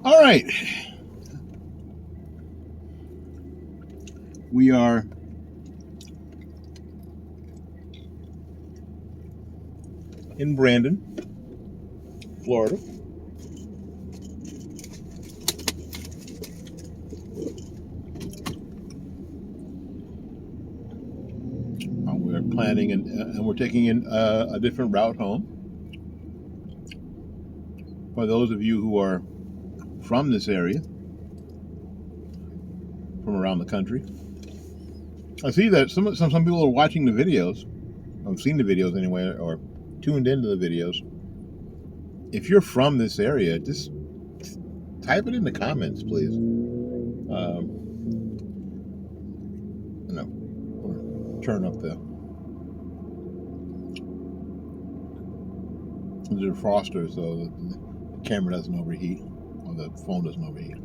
All right. We are in Brandon, Florida. We're planning and we're taking in a different route home. For those of you who are from this area, from around the country, I see that some people are watching the videos. I've seen the videos anyway, or tuned into the videos. If you're from this area, just type it in the comments, please. Turn up the defroster so the camera doesn't overheat, or the phone doesn't overheat.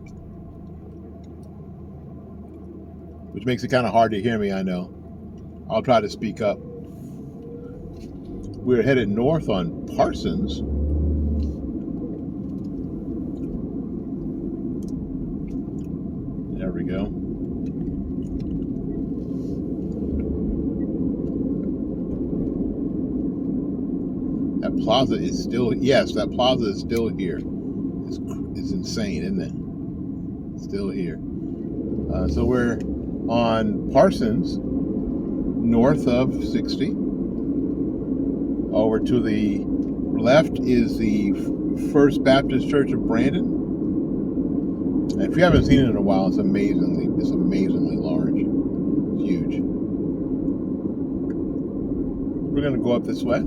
Which makes it kind of hard to hear me, I know. I'll try to speak up. We're headed north on Parsons. There we go. That plaza is still, yes, that plaza is still here. It's insane, isn't it? It's still here. So we're on Parsons, north of 60. Over to the left is the First Baptist Church of Brandon. And if you haven't seen it in a while, it's amazingly large. It's huge. We're going to go up this way.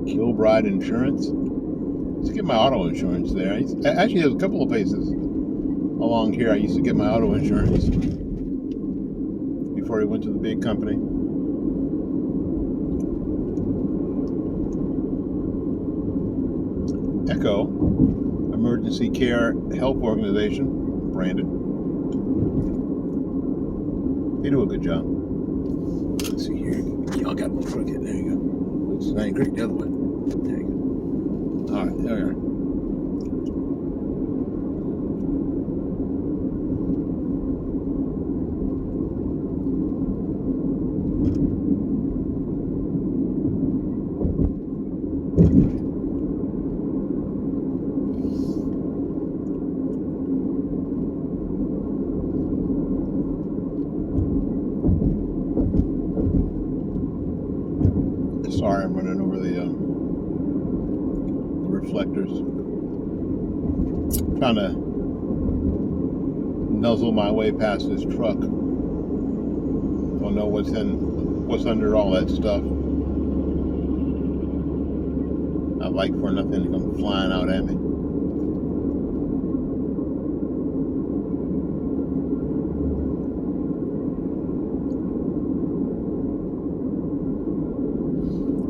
Kilbride Insurance. Let's get my auto insurance there. Actually, there's a couple of places along here I used to get my auto insurance before I went to the big company. Echo Emergency Care Help Organization, Brandon. They do a good job. Let's see here. Y'all got more crooked. There you go. It's not even crooked the other way. There you go. All right, there we are. Sorry, I'm running over the reflectors. Trying to nuzzle my way past this truck. Don't know what's under all that stuff. I'd like for nothing to come flying out at me.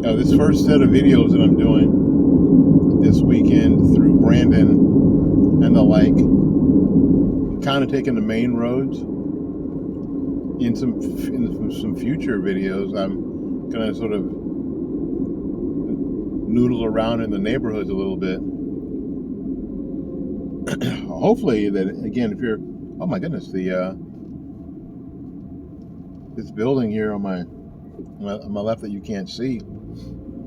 Now, this first set of videos that I'm doing this weekend through Brandon and the like, kind of taking the main roads. In some future videos, I'm gonna sort of noodle around in the neighborhoods a little bit. Hopefully, that again, if you're, oh my goodness, this building here on my left that you can't see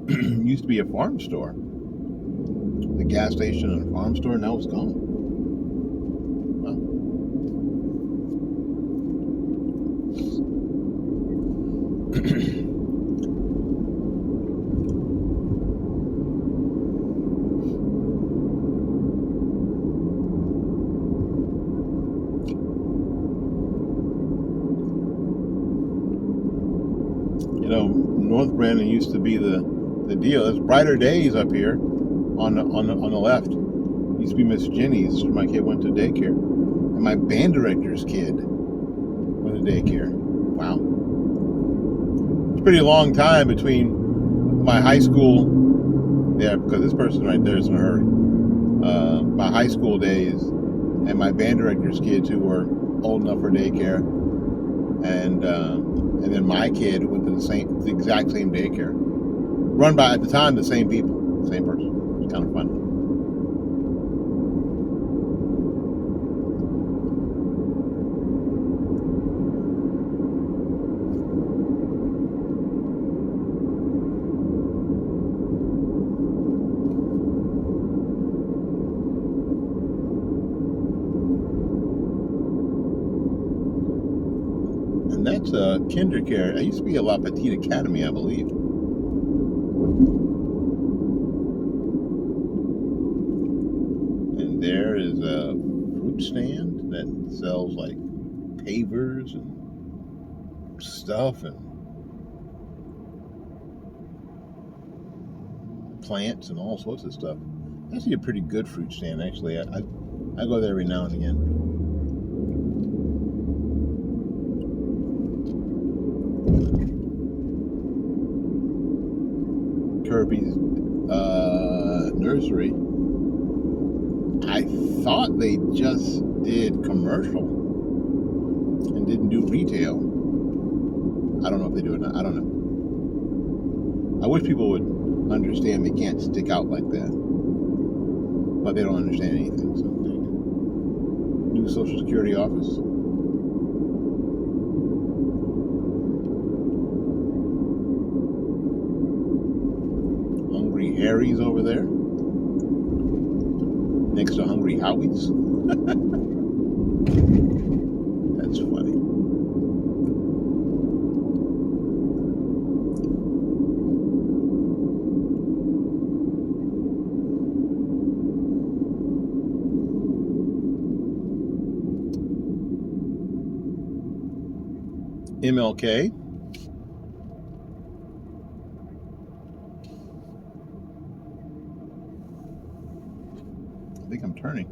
used to be a farm store. The gas station and a farm store, now it's gone. Well, you know, North Brandon used to be the deal. There's brighter days up here on the left. Used to be Miss Jenny's where my kid went to daycare, and my band director's kid went to daycare. Wow, it's a pretty long time between my high school. Yeah, because this person right there is in a hurry. my high school days and my band director's kids who were old enough for daycare, and then my kid who went to the exact same daycare, run by at the time the same people, same person. It's kind of fun. And that's Kindercare. It used to be a La Petite Academy, I believe. And there is a fruit stand that sells like pavers and stuff and plants and all sorts of stuff. That's actually a pretty good fruit stand, actually. I go there every now and again. Kirby's nursery. I thought they just did commercial and didn't do retail. I don't know if they do it or not. I don't know. I wish people would understand they can't stick out like that. But they don't understand anything. So there you go. New Social Security office. Hungry Harry's over there. Next to Hungry Howie's. That's funny. MLK. I think I'm turning.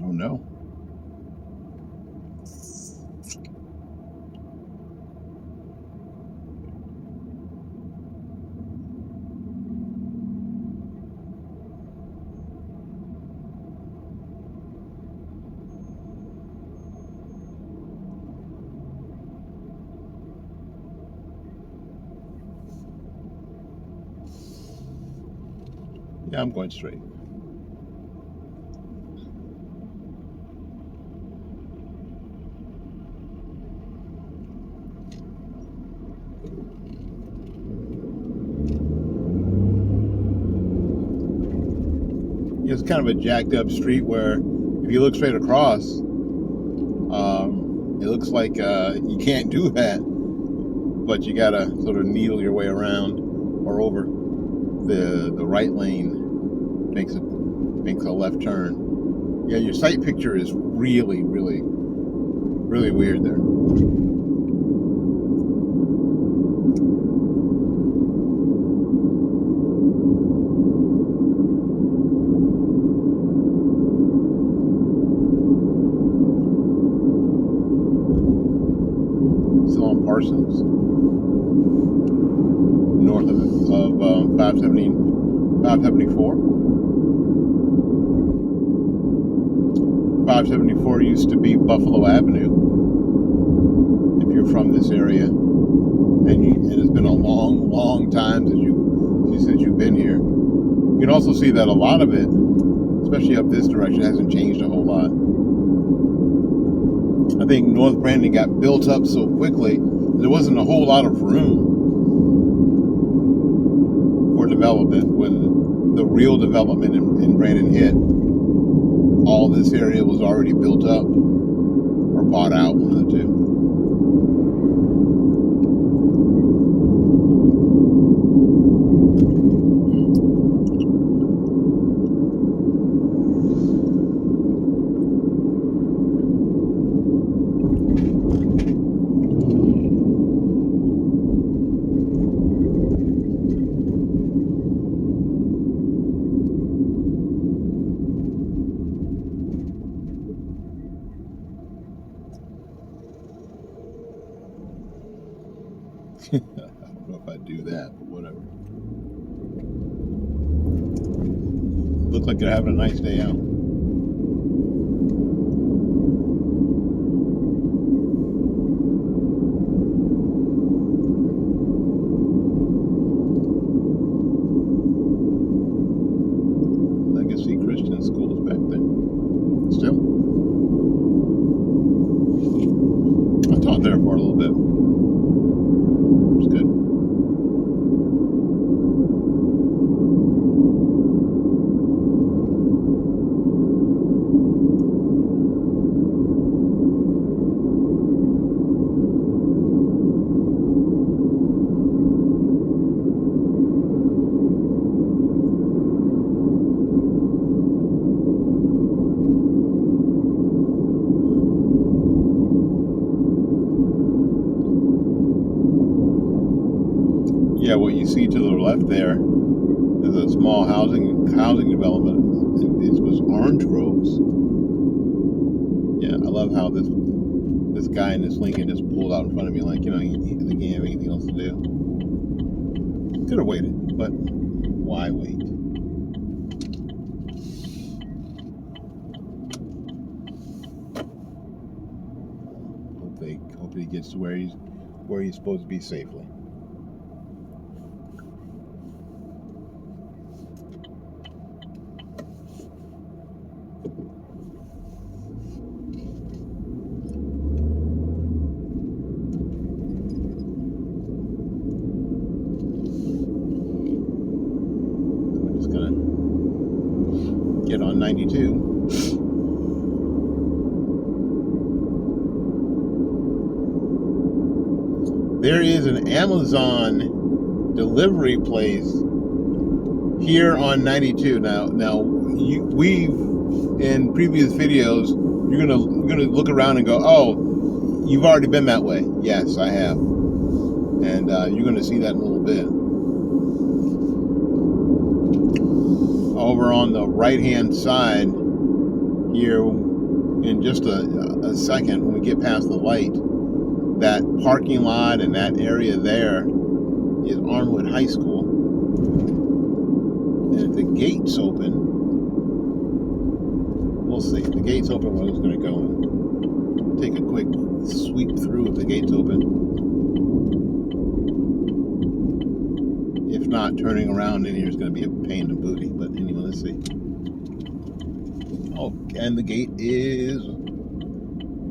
Oh no. Yeah, I'm going straight. It's kind of a jacked up street where if you look straight across, it looks like you can't do that, but you gotta sort of needle your way around or over. The right lane makes a left turn. Yeah, your sight picture is really, really, really weird there. Still on Parsons, north of 574. 574 used to be Buffalo Avenue. If you're from this area, and it's been a long, long time since you've been here. You can also see that a lot of it, especially up this direction, hasn't changed a whole lot. I think North Brandon got built up so quickly, there wasn't a whole lot of room for development. When the real development in Brandon hit, all this area was already built up or bought out, one of the two. I don't know if I'd do that, but whatever. Look like they're having a nice day out. Legacy Christian schools back then. Still. I taught there for a little bit. It's good. Yeah, what you see to the left there is a small housing development. It was orange groves. Yeah, I love how this guy in this Lincoln just pulled out in front of me like, he didn't have anything else to do. Could have waited, but why wait? Hope he gets to where he's supposed to be safely. Get on 92. There is an Amazon delivery place here on 92. Now we in previous videos, you're gonna look around and go, oh, you've already been that way. Yes, I have, and you're gonna see that in a little bit. Over on the right-hand side here, in just a second, when we get past the light, that parking lot and that area there is Armwood High School. And if the gate's open, we'll see. If the gate's open, we're just going to go and take a quick sweep through if the gate's open. If not, turning around in here is going to be a pain in the booty. But anyway, let's see. Oh, and the gate is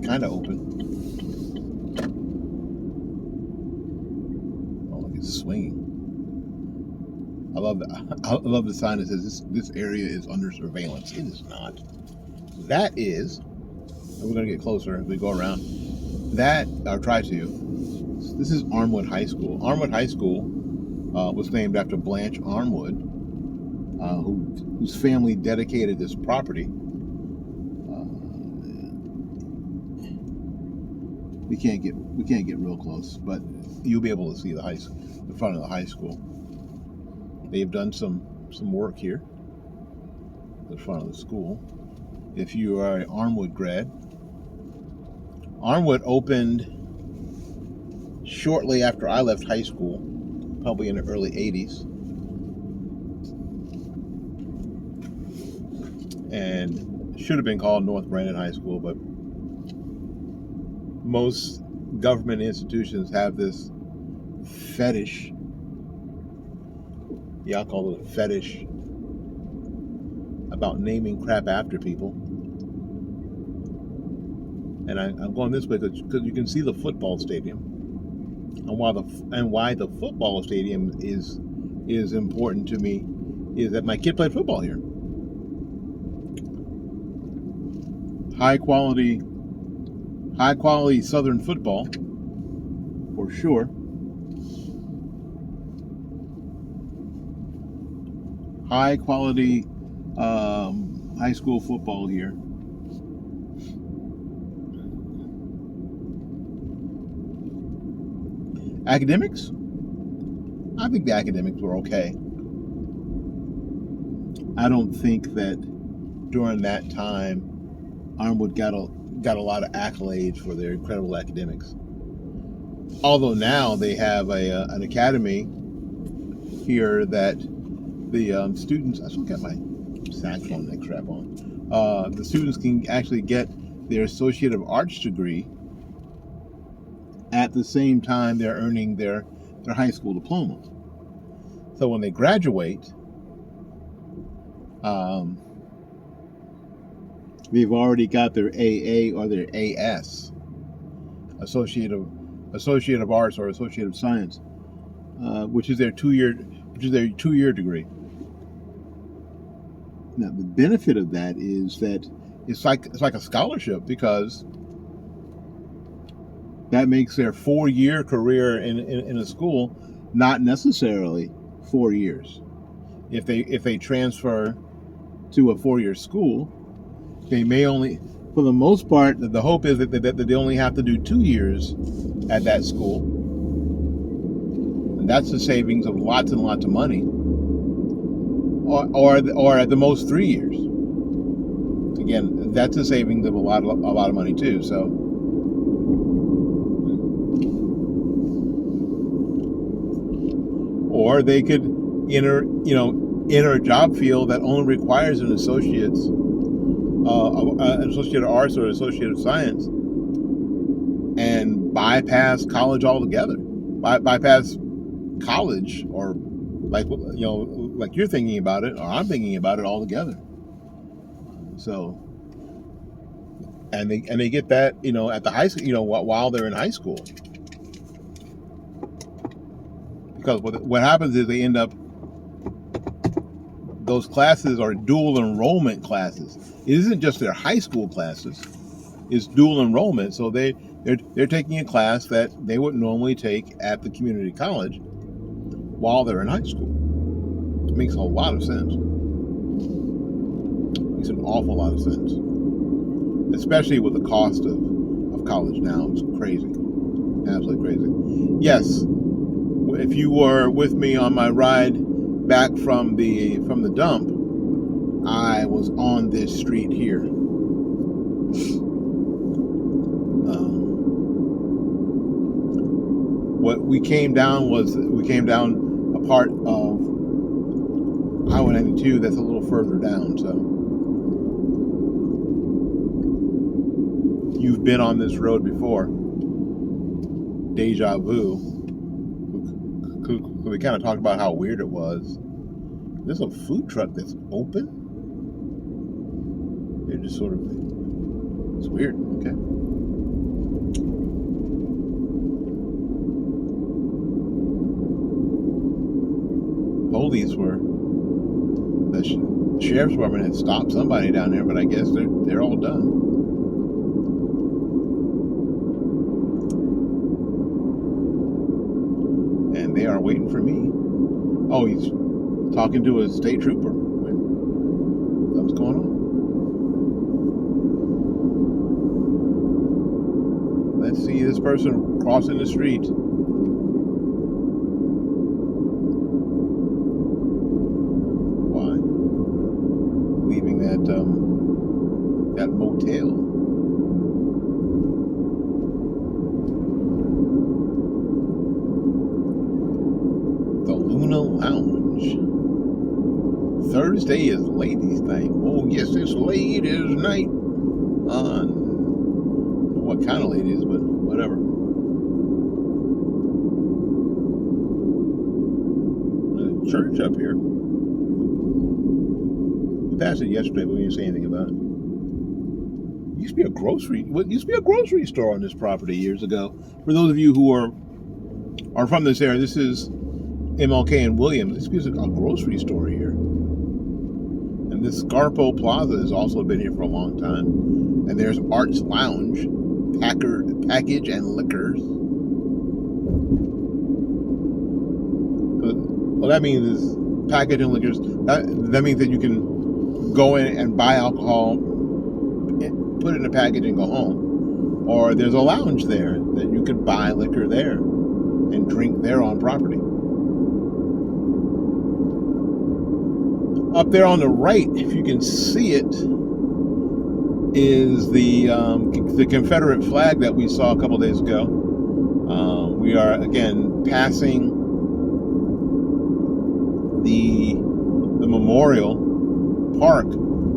kind of open. Oh, look, it's swinging. I love the sign that says this area is under surveillance. It is not. That is, and we're going to get closer as we go around. That, or try to. This is Armwood High School. Armwood High School was named after Blanche Armwood, whose family dedicated this property. We can't get real close, but you'll be able to see the front of the high school. They've done some work here, the front of the school. If you are an Armwood grad, Armwood opened shortly after I left high school, probably in the early 80s. And should have been called North Brandon High School, but most government institutions have this fetish. Yeah, I'll call it a fetish about naming crap after people. And I'm going this way because you can see the football stadium, and why the football stadium is important to me is that my kid played football here. High quality Southern football, for sure. High quality high school football here. Academics? I think the academics were okay. I don't think that during that time Armwood got a lot of accolades for their incredible academics. Although now they have an academy here that the students. I still got my saxophone neck strap on. The students can actually get their Associate of Arts degree at the same time they're earning their high school diploma. So when they graduate, they've already got their AA or their AS, Associate of Arts or Associate of Science, which is their two-year degree. Now the benefit of that is that it's like a scholarship, because that makes their 4-year career in a school not necessarily 4 years. If they transfer to a 4-year school, they may only, for the most part, the hope is that they only have to do 2 years at that school, and that's the savings of lots and lots of money. Or at the most 3 years. Again, that's a savings of a lot of money too. So, or they could enter a job field that only requires an associate of arts or associate of science, and bypass college altogether. Bypass college, or like you're thinking about it, or I'm thinking about it altogether. So, and they get that at the high school, while they're in high school, because what happens is they end up, those classes are dual enrollment classes. It isn't just their high school classes; it's dual enrollment. So they're taking a class that they would normally take at the community college while they're in high school. It makes a lot of sense. It makes an awful lot of sense. Especially with the cost of college now. It's crazy. Absolutely crazy. Yes, if you were with me on my ride back from the dump, I was on this street here. What we came down a part of Highway 92 that's a little further down. So you've been on this road before. Deja vu. We kind of talked about how weird it was. There's a food truck that's open. They're just sort of, it's weird. Okay. Police the sheriff's department had stopped somebody down there, but I guess they're all done. And they are waiting for me. Oh, he's talking to a state trooper. What's going on? Let's see this person crossing the street. Why? Leaving that motel. The Luna Lounge. Thursday is ladies' night. Oh yes, it's ladies' night. What kind of ladies, but whatever. There's a church up here. We passed it yesterday, but we didn't say anything about it. It used to be a grocery store on this property years ago. For those of you who are from this area, this is MLK and Williams. This is a grocery store here. And this Scarpo Plaza has also been here for a long time. And there's Arts Lounge, Package and Liquors. Well, that means is Package and Liquors. That means that you can go in and buy alcohol, put it in a package and go home. Or there's a lounge there that you can buy liquor there and drink there on property. Up there on the right, if you can see it, is the Confederate flag that we saw a couple days ago. We We are again passing the memorial park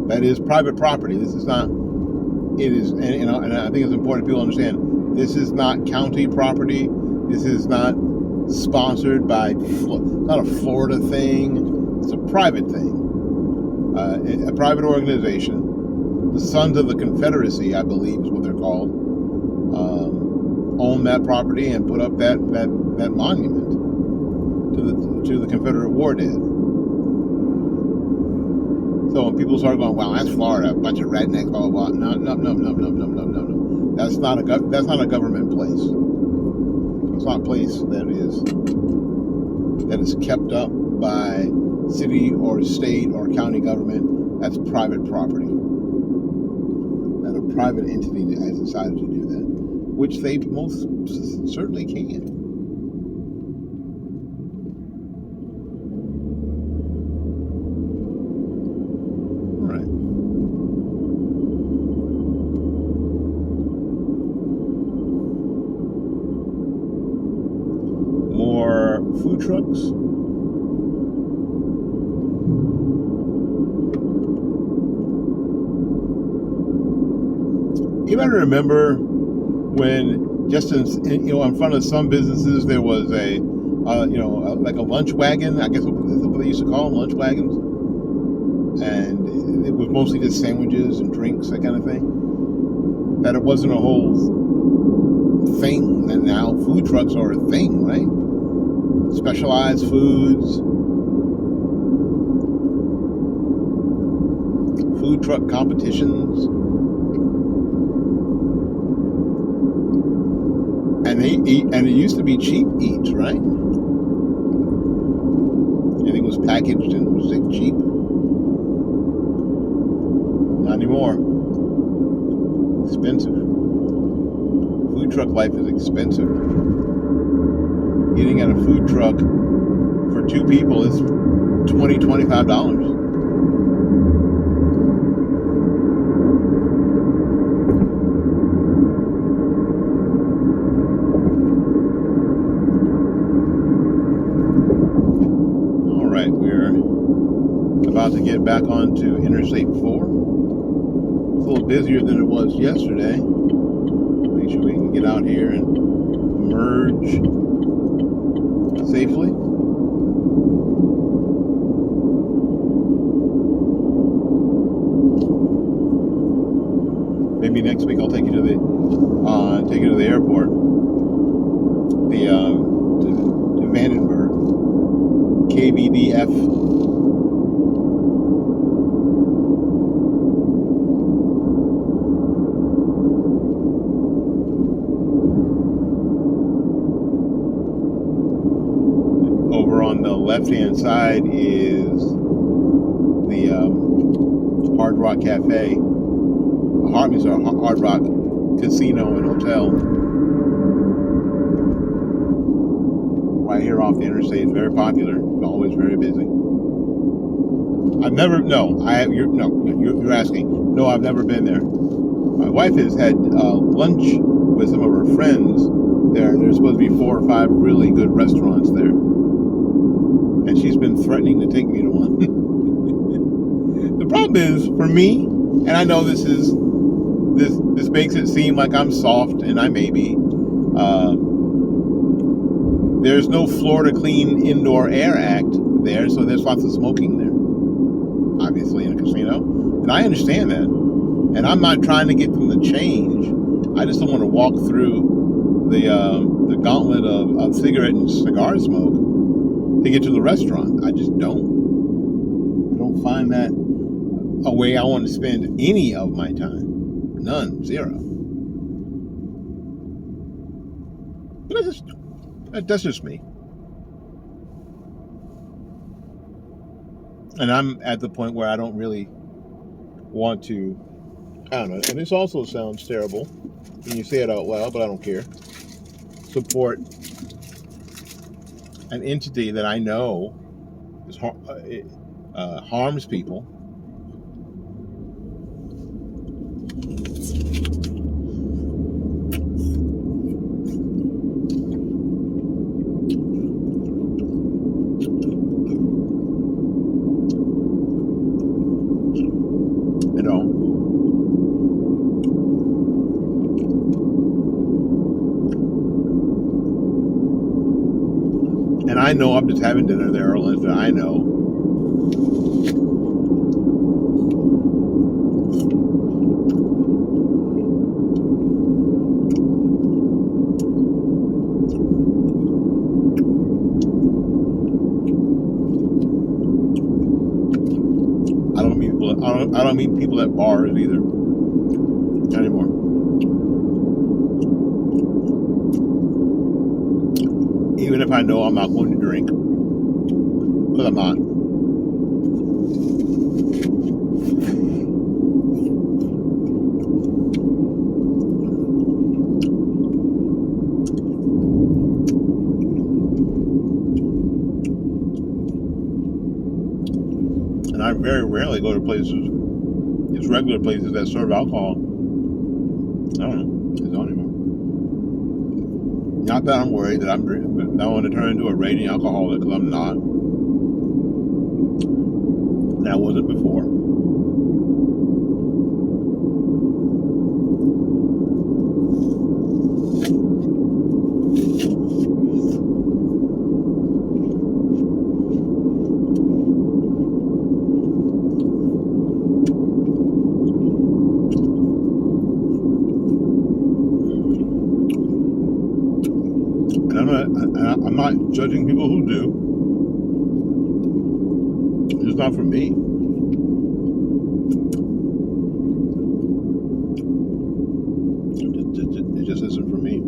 that is private property. This is not. It is, and I think it's important people understand. This is not county property. This is not sponsored by. It's not a Florida thing. It's a private thing. A private organization. The Sons of the Confederacy, I believe, is what they're called. Own that property and put up that monument to the Confederate war dead. So when people start going, "Wow, that's Florida, a bunch of rednecks, blah blah blah," no. That's not a government place. It's not a place that is kept up by city or state or county government. That's private property. That a private entity has decided to do that, which they most certainly can. All right. More food trucks. You better remember when just in front of some businesses there was a like a lunch wagon. I guess what they used to call them, lunch wagons, and it was mostly just sandwiches and drinks, that kind of thing. That it wasn't a whole thing, and now food trucks are a thing, right? Specialized foods, food truck competitions. And it used to be cheap eats, right? Everything was packaged and was cheap. Not anymore. Expensive. Food truck life is expensive. Eating at a food truck for two people is $25. About to get back onto Interstate 4. It's a little busier than it was yesterday. Make sure we can get out here and merge safely. Maybe next week I'll take you to the airport, to Vandenberg, KVDF. On the left-hand side is the Hard Rock Cafe, Hard Rock Casino and Hotel. Right here off the interstate, it's very popular. It's always very busy. You're asking. No, I've never been there. My wife has had lunch with some of her friends there. There's supposed to be 4 or 5 really good restaurants there. And she's been threatening to take me to one. The problem is, for me, and I know this makes it seem like I'm soft, and I may be. There's no Florida Clean Indoor Air Act there, so there's lots of smoking there, obviously, in a casino. And I understand that. And I'm not trying to get them to change. I just don't want to walk through the gauntlet of cigarette and cigar smoke to get to the restaurant. I just don't. I don't find that a way I want to spend any of my time. None. Zero. But that's just me. And I'm at the point where I don't really want to, I don't know, and this also sounds terrible when you say it out loud, but I don't care, support an entity that I know is harms people. I know I'm just having dinner there, or lunch there. I know. I don't meet people at bars either anymore. Even if I know I'm not going to drink, because I'm not. And I very rarely go to places, just regular places that serve alcohol. I don't know. I don't anymore. Not that I'm worried that I'm drinking. I want to turn into a raging alcoholic, because I'm not. That wasn't before. I'm not judging people who do. It's just not for me. It just isn't for me.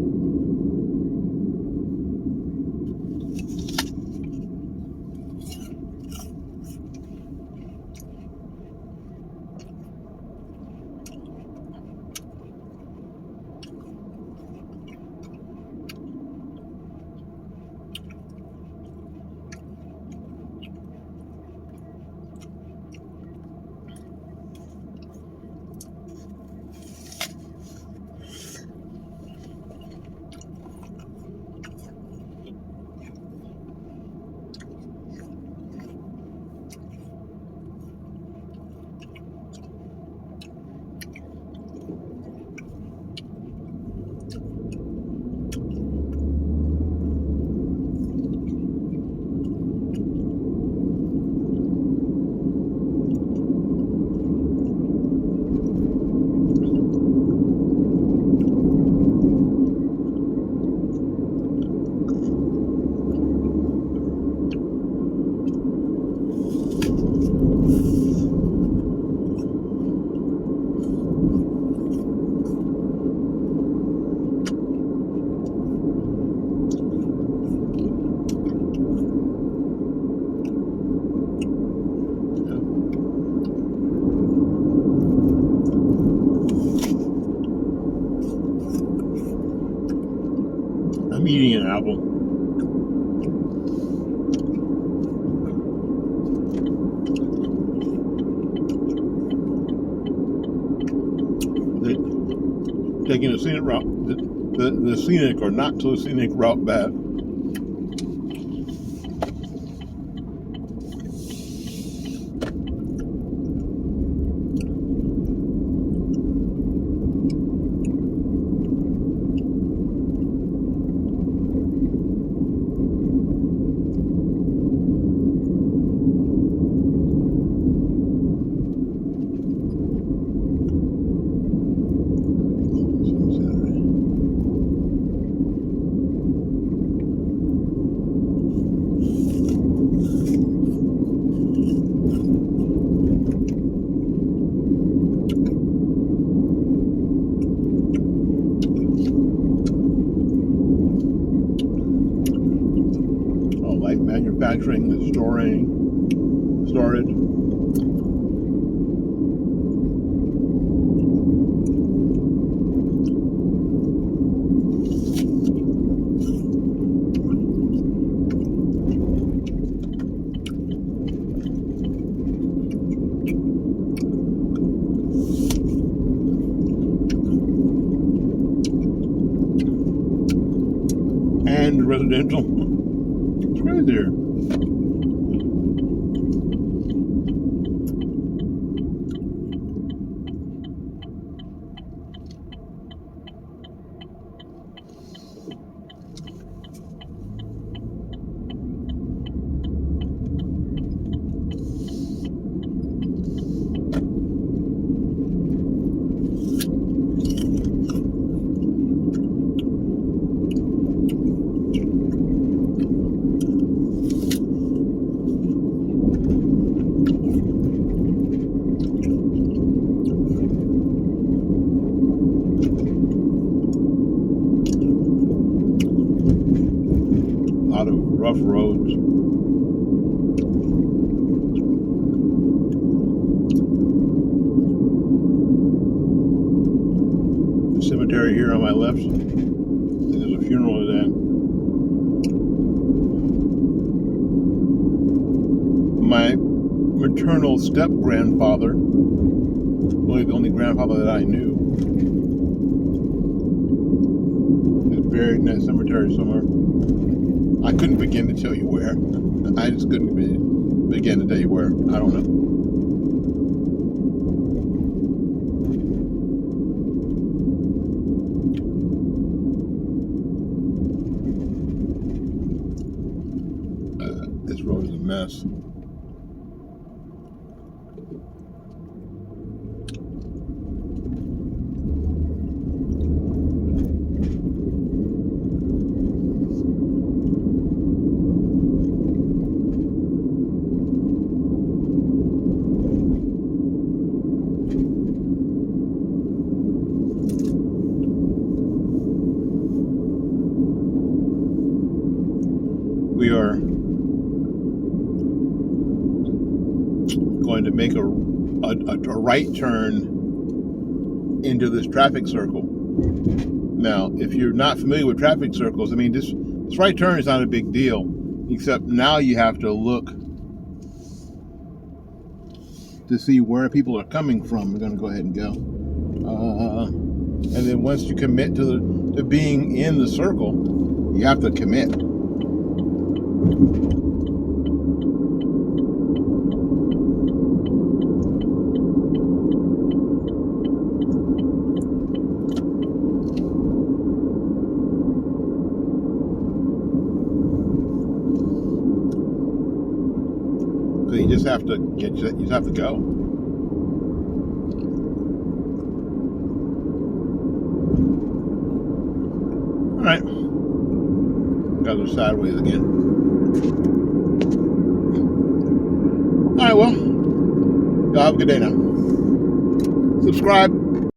I'm eating an apple. Taking the scenic route, the scenic or not so scenic route back. Like manufacturing and storage. And residential. It's right there. rough roads. The cemetery here on my left. There's a funeral today. My maternal step-grandfather, really the only grandfather that I knew, is buried in that cemetery somewhere. I couldn't begin to tell you where. I just couldn't begin to tell you where. I don't know. This road is a mess. We are going to make a right turn into this traffic circle. Now, if you're not familiar with traffic circles, I mean, this right turn is not a big deal, except now you have to look to see where people are coming from. We're going to go ahead and go. And then once you commit to being in the circle, you have to commit. So you just have to go. All right. Guys are sideways again. All right, well, y'all have a good day now. Subscribe.